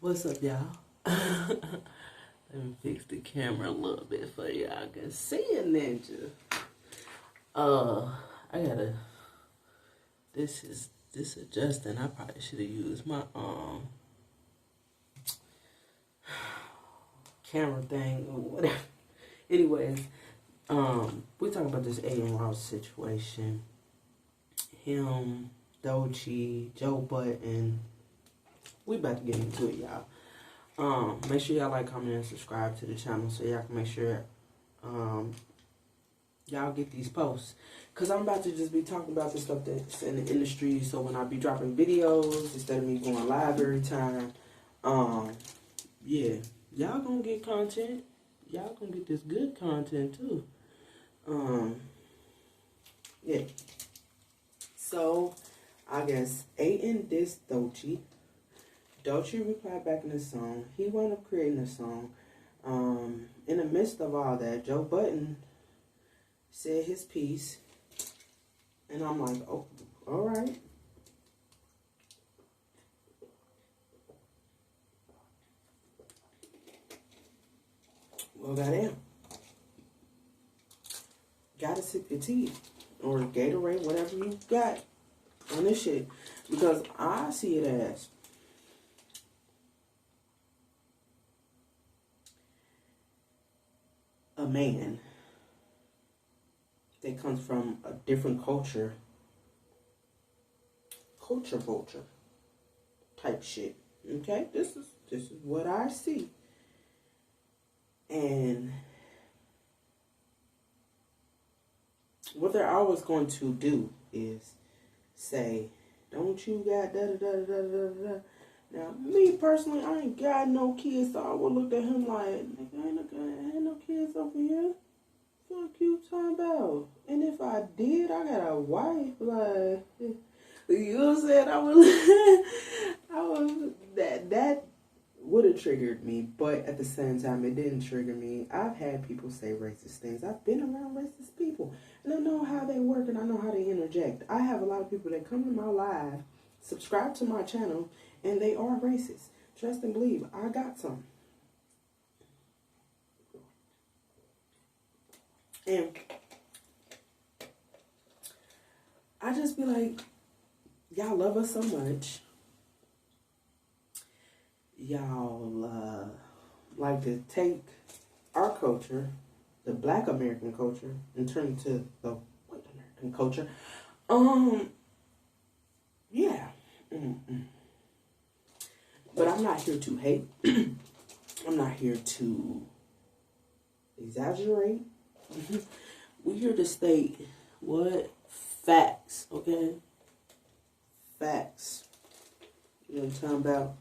What's up, y'all? Let me fix the camera a little bit for y'all can see a ninja. I gotta. This adjusting. I probably should have used my camera thing or whatever. Anyways, we talking about this Adin Ross situation. Him, Doechii, Joe Budden. We about to get into it, y'all. Make sure y'all like, comment, and subscribe to the channel so y'all can make sure y'all get these posts. Because I'm about to just be talking about the stuff that's in the industry. So when I be dropping videos, instead of me going live every time, yeah, y'all gonna get content. Y'all gonna get this good content too. Yeah. So, I guess Adin dissed Doechii. Doechii replied back in the song. He wound up creating a song. In the midst of all that, Joe Budden said his piece. And I'm like, oh, all right. Well, goddamn. Gotta sip your tea. Or Gatorade, whatever you got on this shit. Because I see it as a man that comes from a different culture vulture type shit. Okay, this is what I see. And what they're always going to do is say, don't you got da da da da da da. Now, me personally, I ain't got no kids, so I would look at him like, nigga, ain't no kids over here. Fuck you talking about? And if I did, I got a wife. Like, you know what I'm saying? That would have triggered me, but at the same time, it didn't trigger me. I've had people say racist things. I've been around racist people, and I know how they work, and I know how they interject. I have a lot of people that come to my live, subscribe to my channel, and they are racist. Trust and believe, I got some. And I just be like, y'all love us so much. Y'all like to take our culture, the Black American culture, and turn it to the white American culture. Yeah. But I'm not here to hate. I'm not here to exaggerate. We're here to state what? Facts, okay? Facts. You know what I'm talking about?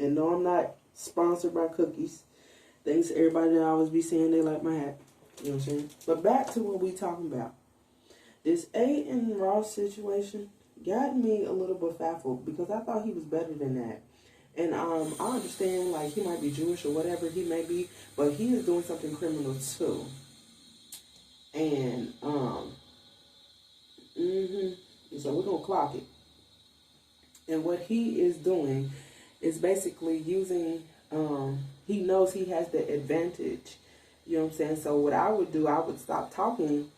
And no, I'm not sponsored by cookies. Thanks to everybody that always be saying they like my hat. You know what I'm saying? But back to what we talking about. This Adin Ross situation got me a little bit baffled because I thought he was better than that. And I understand, like, he might be Jewish or whatever he may be, but he is doing something criminal too. And so we're gonna clock it. And what he is doing is basically using, he knows he has the advantage. You know what I'm saying? So what I would do, I would stop talking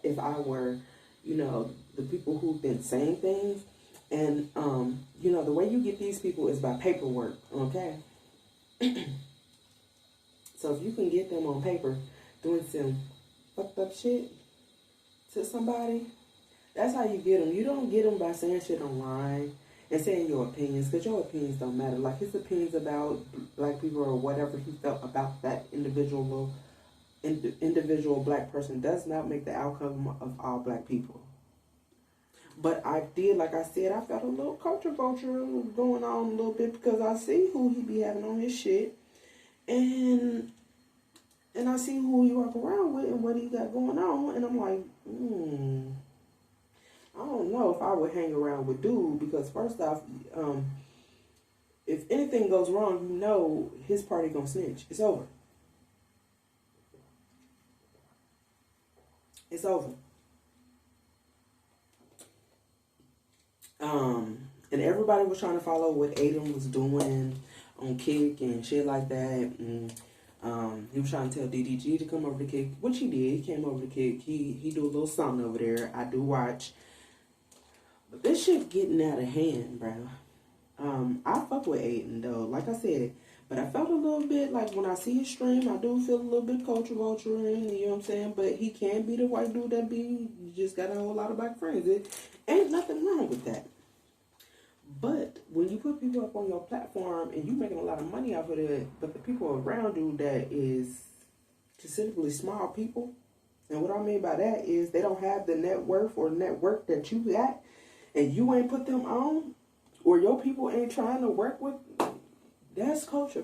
if I were, you know, the people who've been saying things. And, you know, the way you get these people is by paperwork, okay? So if you can get them on paper doing some fucked up shit to somebody, that's how you get them. You don't get them by saying shit online and saying your opinions, because your opinions don't matter. Like, his opinions about black people or whatever he felt about that individual black person does not make the outcome of all black people. But I did, like I said, I felt a little culture vulture going on a little bit because I see who he be having on his shit. And I see who he walk around with and what he got going on. And I'm like, I don't know if I would hang around with dude because first off, if anything goes wrong, you know his party gonna snitch. It's over. It's over. And everybody was trying to follow what Adin was doing. on Kick and shit like that. And he was trying to tell DDG to come over to Kick, which he did. He came over to Kick. He do a little something over there. I do watch. But this shit getting out of hand, bro. I fuck with Adin though, like I said, but I felt a little bit like when I see his stream, I do feel a little bit culture vulturing, you know what I'm saying? But he can be the white dude that be, you just got a whole lot of black friends. It ain't nothing wrong with that. But when you put people up on your platform and you making a lot of money off of it, but the people around you that is considerably small people, and what I mean by that is they don't have the net worth or network that you got, and you ain't put them on, or your people ain't trying to work with, that's culture.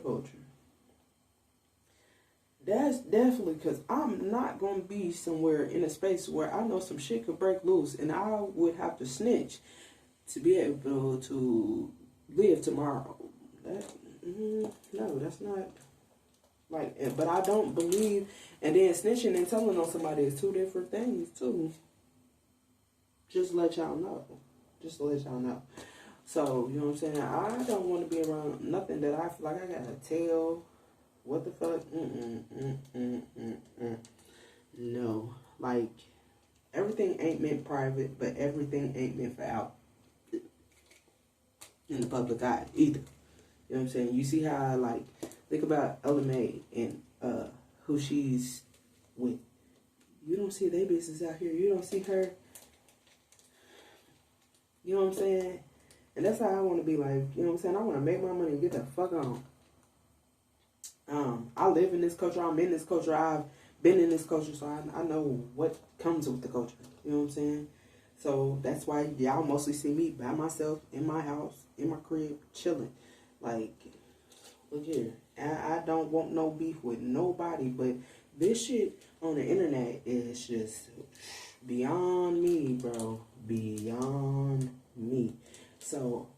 That's definitely, because I'm not going to be somewhere in a space where I know some shit could break loose and I would have to snitch to be able to live tomorrow. No, that's not, like, but I don't believe, and then snitching and telling on somebody is two different things too. Just to let y'all know. So, you know what I'm saying? I don't want to be around nothing that I feel like I gotta tell. What the fuck? No. Like, everything ain't meant private, but everything ain't meant for out in the public eye either. You know what I'm saying? You see how, like, think about Ella May and who she's with. You don't see their business out here. You don't see her. You know what I'm saying? And that's how I want to be, like, you know what I'm saying? I want to make my money and get the fuck on. I live in this culture. I'm in this culture. I've been in this culture, so I know what comes with the culture. You know what I'm saying? So that's why y'all mostly see me by myself in my house, in my crib, chilling. Like, look here. I don't want no beef with nobody, but this shit on the internet is just beyond me, bro. Beyond me. So,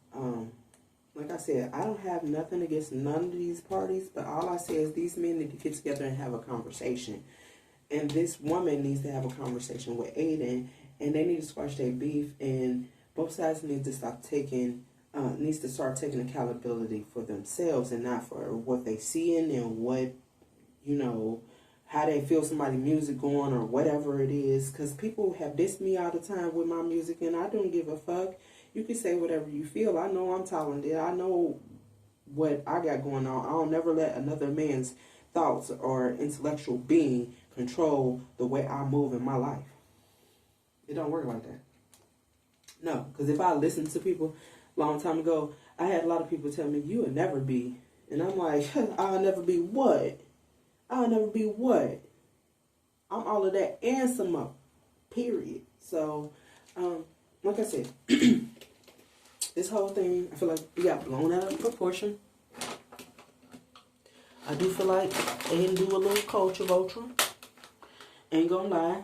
like I said, I don't have nothing against none of these parties, but all I say is these men need to get together and have a conversation. And this woman needs to have a conversation with Adin, and they need to squash their beef, and both sides need to start taking accountability for themselves and not for what they seeing and what, you know, how they feel somebody's music going or whatever it is. Because people have dissed me all the time with my music, and I don't give a fuck. You can say whatever you feel. I know I'm talented. I know what I got going on. I'll never let another man's thoughts or intellectual being control the way I move in my life. It don't work like that. No, because if I listened to people a long time ago, I had a lot of people tell me, you will never be. And I'm like, I'll never be what? I'll never be what? I'm all of that and some more. Period. So, like I said, this whole thing, I feel like we got blown out of proportion. I do feel like they didn't do a little culture vulture. Ain't gonna lie.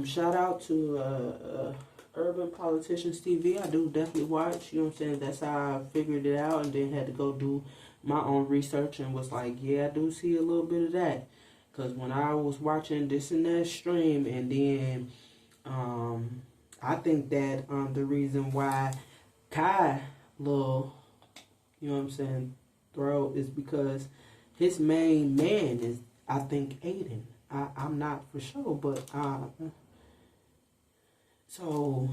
Shout out to Urban Politicians TV. I do definitely watch. You know what I'm saying? That's how I figured it out, and then had to go do my own research and was like, yeah, I do see a little bit of that. Because when I was watching this and that stream, and then I think that the reason why Kai little, you know what I'm saying, throw is because his main man is, I think, Adin. I'm not for sure, but so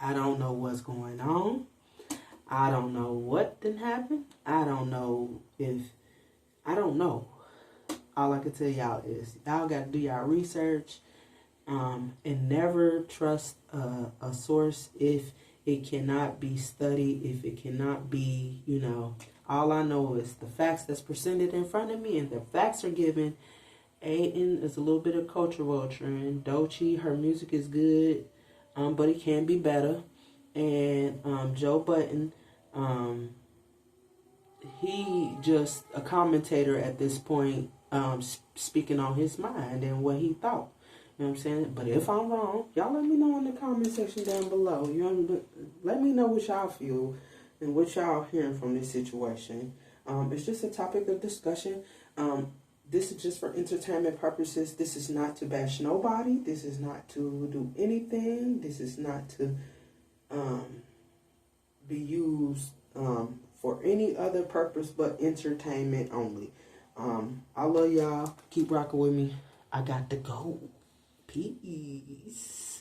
I don't know what's going on. I don't know what did happen. I don't know. All I can tell y'all is y'all got to do y'all research. And never trust a source if it cannot be studied, if it cannot be, you know, all I know is the facts that's presented in front of me, and the facts are given. Adin is a little bit of culture vulturing. Doechii, her music is good, but it can be better. And Joe Budden, he just a commentator at this point, speaking on his mind and what he thought. You know what I'm saying? But if I'm wrong, y'all let me know in the comment section down below. You know, let me know what y'all feel and what y'all hearing from this situation. It's just a topic of discussion. This is just for entertainment purposes. This is not to bash nobody. This is not to do anything. This is not to be used for any other purpose but entertainment only. I love y'all. Keep rocking with me. I got to go. Peace.